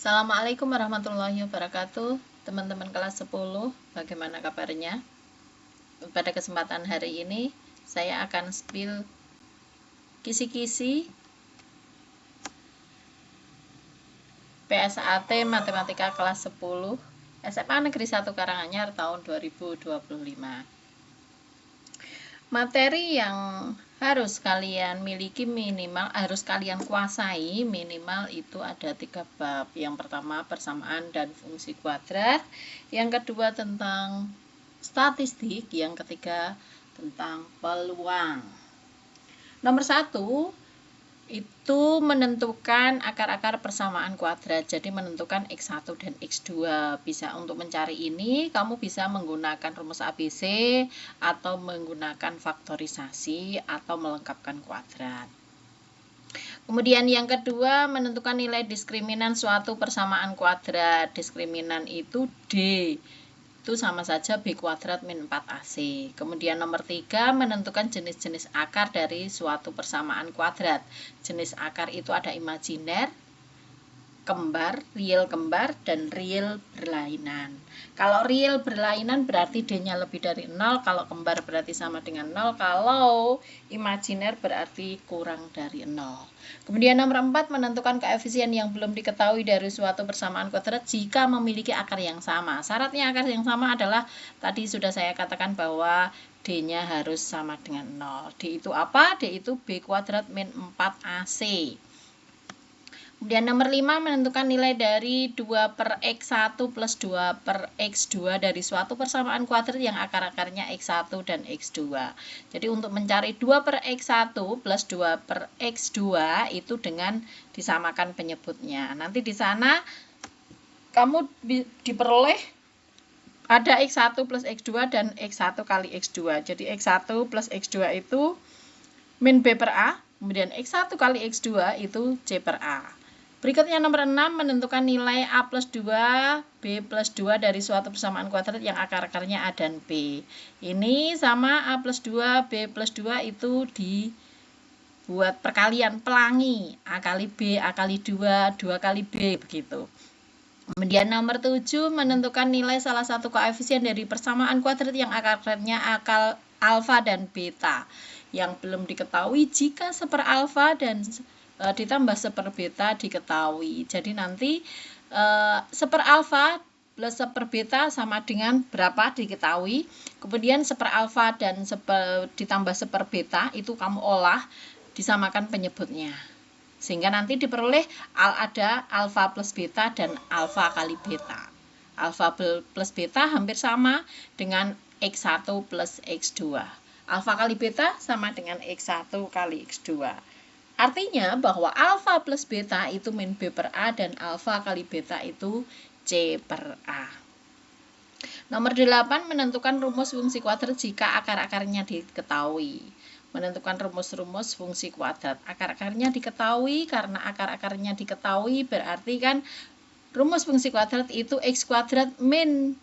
Assalamualaikum warahmatullahi wabarakatuh. Teman-teman kelas 10, bagaimana kabarnya? Pada kesempatan hari ini saya akan spill kisi-kisi PSAT Matematika kelas 10 SMA Negeri 1 Karanganyar tahun 2025. Materi yang harus kalian miliki harus kalian kuasai minimal itu ada 3 bab. Yang pertama persamaan dan fungsi kuadrat, yang kedua tentang statistik, yang ketiga tentang peluang. Nomor 1 itu menentukan akar-akar persamaan kuadrat. Jadi menentukan X1 dan X2. Bisa untuk mencari ini kamu bisa menggunakan rumus ABC atau menggunakan faktorisasi atau melengkapkan kuadrat. Kemudian yang kedua menentukan nilai diskriminan suatu persamaan kuadrat. Diskriminan itu D. Itu sama saja B kuadrat min 4AC. Kemudian nomor 3 menentukan jenis-jenis akar dari suatu persamaan kuadrat. Jenis akar itu ada imajiner, kembar, real kembar, dan real berlainan. Kalau real berlainan berarti D-nya lebih dari 0, kalau kembar berarti sama dengan 0, kalau imajiner berarti kurang dari 0. Kemudian nomor 4 menentukan koefisien yang belum diketahui dari suatu persamaan kuadrat jika memiliki akar yang sama. Syaratnya akar yang sama adalah tadi sudah saya katakan bahwa D-nya harus sama dengan 0. D itu apa? D itu B kuadrat min 4AC. Kemudian nomor 5 menentukan nilai dari 2 per X1 plus 2 per X2 dari suatu persamaan kuadrat yang akar-akarnya X1 dan X2. Jadi untuk mencari 2 per X1 plus 2 per X2 itu dengan disamakan penyebutnya. Nanti di sana kamu diperoleh ada X1 plus X2 dan X1 kali X2. Jadi X1 plus X2 itu min B per A, kemudian X1 kali X2 itu C per A. Berikutnya nomor 6 menentukan nilai A plus 2, B plus 2 dari suatu persamaan kuadrat yang akar-akarnya A dan B. Ini sama A plus 2, B plus 2 itu dibuat perkalian pelangi. A kali B, A kali 2, 2 kali B begitu. Kemudian nomor 7 menentukan nilai salah satu koefisien dari persamaan kuadrat yang akarnya akal alfa dan beta yang belum diketahui jika seper alfa dan ditambah seper beta diketahui. Jadi nanti seper alfa plus seper beta sama dengan berapa diketahui. Kemudian seper alfa dan ditambah seper beta itu kamu olah, disamakan penyebutnya. Sehingga nanti diperoleh ada alfa plus beta dan alfa kali beta. Alfa plus beta hampir sama dengan X1 plus X2. Alfa kali beta sama dengan X1 kali X2. Artinya bahwa alfa plus beta itu min B per A dan alfa kali beta itu C per A. Nomor 8 menentukan rumus fungsi kuadrat jika akar-akarnya diketahui. Menentukan rumus-rumus fungsi kuadrat. Akar-akarnya diketahui, karena akar-akarnya diketahui berarti kan rumus fungsi kuadrat itu X kuadrat min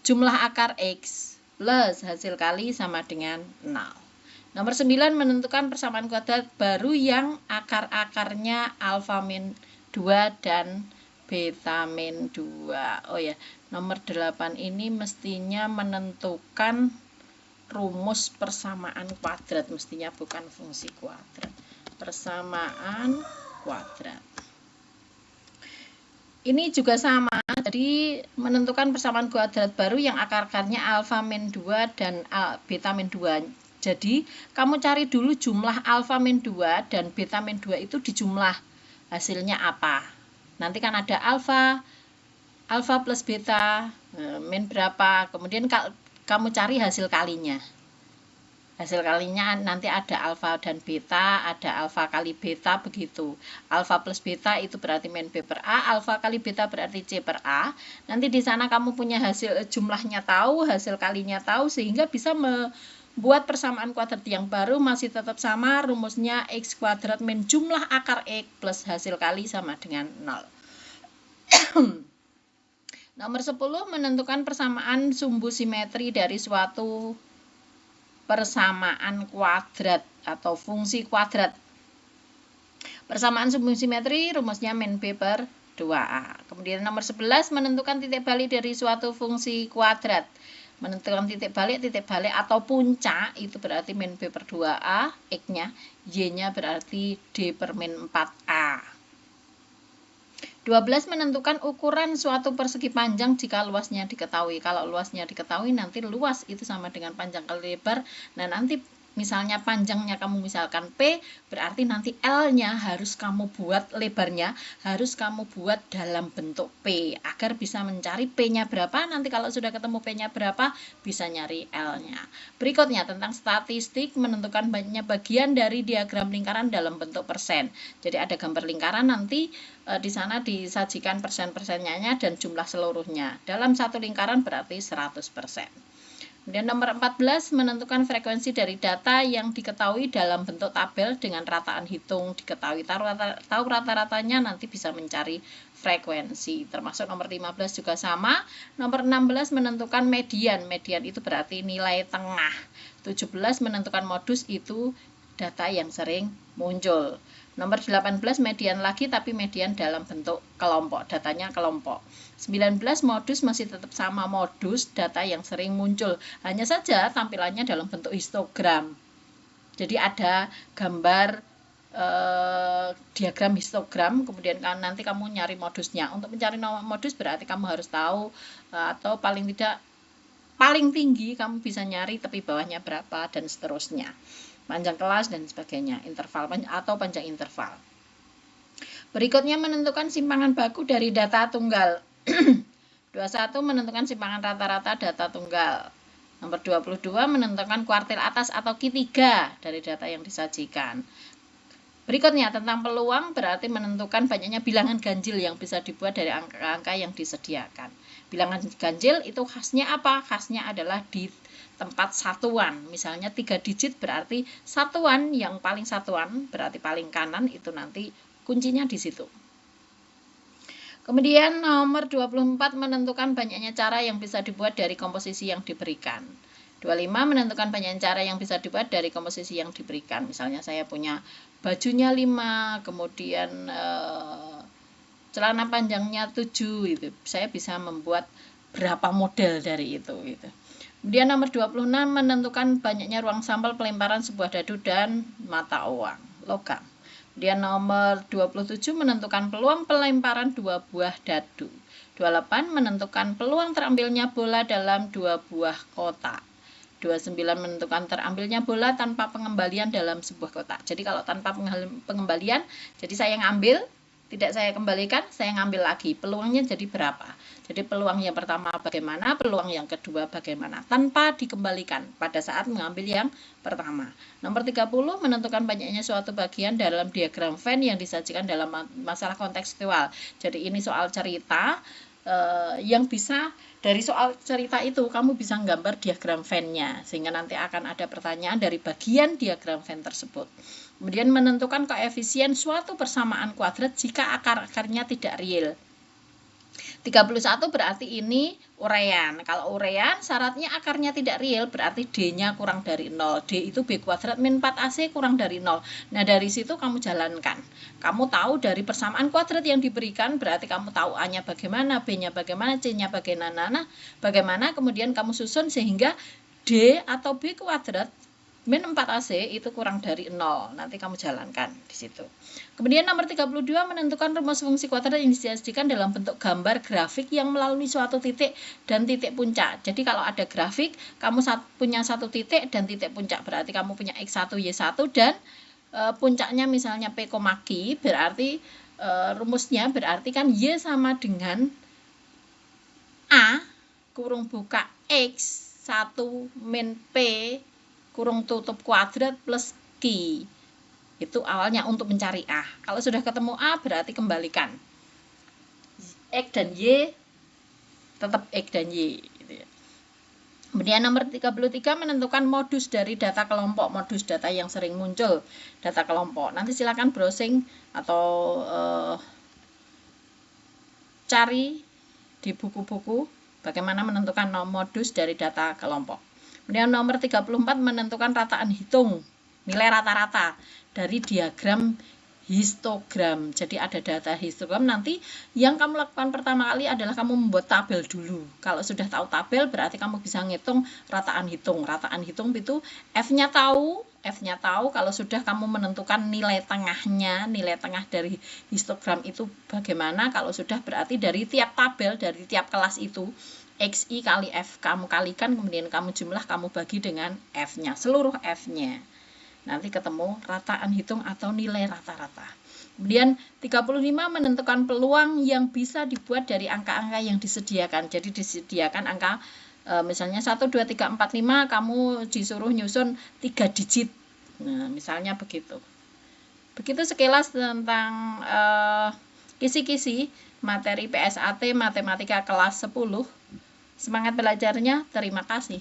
jumlah akar X plus hasil kali sama dengan 0. Nomor 9 menentukan persamaan kuadrat baru yang akar-akarnya alfa min 2 dan beta min 2. Oh ya, nomor 8 ini mestinya menentukan rumus persamaan kuadrat, mestinya bukan fungsi kuadrat. Persamaan kuadrat. Ini juga sama, jadi menentukan persamaan kuadrat baru yang akar-akarnya alfa min 2 dan beta min 2. Jadi, kamu cari dulu jumlah alfa min 2 dan beta min 2 itu dijumlah. Hasilnya apa? Nanti kan ada alfa plus beta, min berapa. Kemudian kamu cari hasil kalinya. Hasil kalinya nanti ada alfa dan beta, ada alfa kali beta begitu. Alfa plus beta itu berarti min B per A, alfa kali beta berarti C per A. Nanti di sana kamu punya hasil jumlahnya tahu, hasil kalinya tahu, sehingga bisa buat persamaan kuadrat yang baru masih tetap sama, rumusnya X kuadrat min jumlah akar X plus hasil kali sama dengan 0. Nomor 10 menentukan persamaan sumbu simetri dari suatu persamaan kuadrat atau fungsi kuadrat. Persamaan sumbu simetri rumusnya min B per 2A. Kemudian nomor 11, menentukan titik balik dari suatu fungsi kuadrat. Menentukan titik balik atau puncak itu berarti min B per 2A, X-nya, Y-nya berarti D per min 4A. 12, menentukan ukuran suatu persegi panjang jika luasnya diketahui. Kalau luasnya diketahui, nanti luas itu sama dengan panjang kali lebar. Nah, nanti misalnya panjangnya kamu misalkan P, berarti nanti L-nya harus kamu buat, lebarnya harus kamu buat dalam bentuk P, agar bisa mencari P-nya berapa. Nanti kalau sudah ketemu P-nya berapa, bisa nyari L-nya. Berikutnya, tentang statistik, menentukan banyaknya bagian dari diagram lingkaran dalam bentuk persen. Jadi ada gambar lingkaran, nanti di sana disajikan persen-persennya dan jumlah seluruhnya. Dalam satu lingkaran berarti 100%. Kemudian nomor 14, menentukan frekuensi dari data yang diketahui dalam bentuk tabel dengan rataan hitung diketahui. Tahu rata-ratanya, nanti bisa mencari frekuensi. Termasuk nomor 15 juga sama. Nomor 16, menentukan median. Median itu berarti nilai tengah. 17, menentukan modus, itu data yang sering muncul. Nomor 18, median lagi, tapi median dalam bentuk kelompok, datanya kelompok. 19, modus masih tetap sama, modus data yang sering muncul, hanya saja tampilannya dalam bentuk histogram. Jadi ada gambar diagram histogram, kemudian nanti kamu nyari modusnya. Untuk mencari modus berarti kamu harus tahu, atau paling tidak paling tinggi kamu bisa nyari tepi bawahnya berapa, dan seterusnya. Panjang kelas dan sebagainya, interval atau panjang interval. Berikutnya, menentukan simpangan baku dari data tunggal. 21, menentukan simpangan rata-rata data tunggal. Nomor 22, menentukan kuartil atas atau Q3 dari data yang disajikan. Berikutnya, tentang peluang, berarti menentukan banyaknya bilangan ganjil yang bisa dibuat dari angka-angka yang disediakan. Bilangan ganjil itu khasnya apa? Khasnya adalah di tempat satuan. Misalnya 3 digit berarti satuan, yang paling satuan berarti paling kanan, itu nanti kuncinya di situ. Kemudian nomor 24, menentukan banyaknya cara yang bisa dibuat dari komposisi yang diberikan. 25, menentukan banyaknya cara yang bisa dibuat dari komposisi yang diberikan. Misalnya saya punya bajunya 5, kemudian celana panjangnya 7, itu saya bisa membuat berapa model dari itu gitu. Kemudian nomor 26, menentukan banyaknya ruang sampel pelemparan sebuah dadu dan mata uang, logam. Kemudian nomor 27, menentukan peluang pelemparan 2 buah dadu. 28, menentukan peluang terambilnya bola dalam 2 buah kotak. 29, menentukan terambilnya bola tanpa pengembalian dalam sebuah kotak. Jadi kalau tanpa pengembalian, jadi saya ngambil, tidak saya kembalikan, saya ngambil lagi. Peluangnya jadi berapa? Jadi peluang yang pertama bagaimana, peluang yang kedua bagaimana, tanpa dikembalikan pada saat mengambil yang pertama. Nomor 30, menentukan banyaknya suatu bagian dalam diagram Venn yang disajikan dalam masalah kontekstual. Jadi ini soal cerita, yang bisa dari soal cerita itu kamu bisa nggambar diagram Venn-nya, sehingga nanti akan ada pertanyaan dari bagian diagram Venn tersebut. Kemudian menentukan koefisien suatu persamaan kuadrat jika akar-akarnya tidak real. 31 berarti ini urean. Kalau urean syaratnya akarnya tidak real, berarti D-nya kurang dari 0. D itu B kuadrat min 4AC kurang dari 0. Nah, dari situ kamu jalankan. Kamu tahu dari persamaan kuadrat yang diberikan, berarti kamu tahu A-nya bagaimana, B-nya bagaimana, C-nya bagaimana, kemudian kamu susun sehingga D atau B kuadrat min 4AC itu kurang dari 0. Nanti kamu jalankan di situ. Kemudian nomor 32, menentukan rumus fungsi kuadrat yang disajikan dalam bentuk gambar grafik yang melalui suatu titik dan titik puncak. Jadi kalau ada grafik, kamu punya satu titik dan titik puncak, berarti kamu punya X1, Y1 dan puncaknya misalnya P, Q, berarti rumusnya berarti kan Y sama dengan A kurung buka X1 min P kurung tutup kuadrat plus Q. Itu awalnya untuk mencari A. Kalau sudah ketemu A berarti kembalikan X dan Y, tetap X dan Y gitu ya. Kemudian nomor 33, menentukan modus dari data kelompok, modus data yang sering muncul data kelompok. Nanti silakan browsing atau cari di buku-buku bagaimana menentukan modus dari data kelompok. Kemudian nomor 34, menentukan rataan hitung, nilai rata-rata dari diagram histogram. Jadi ada data histogram. Nanti yang kamu lakukan pertama kali adalah kamu membuat tabel dulu. Kalau sudah tahu tabel berarti kamu bisa ngitung rataan hitung. Rataan hitung itu F-nya tahu. Kalau sudah kamu menentukan nilai tengahnya, nilai tengah dari histogram itu bagaimana. Kalau sudah berarti dari tiap tabel, dari tiap kelas itu XI kali F kamu kalikan, kemudian kamu jumlah, kamu bagi dengan F-nya, seluruh F-nya. Nanti ketemu rataan hitung atau nilai rata-rata. Kemudian 35 menentukan peluang yang bisa dibuat dari angka-angka yang disediakan. Jadi disediakan angka misalnya 1, 2, 3, 4, 5, kamu disuruh nyusun 3 digit. Nah, misalnya begitu. Begitu sekilas tentang kisi-kisi materi PSAT Matematika kelas 10. Semangat belajarnya, terima kasih.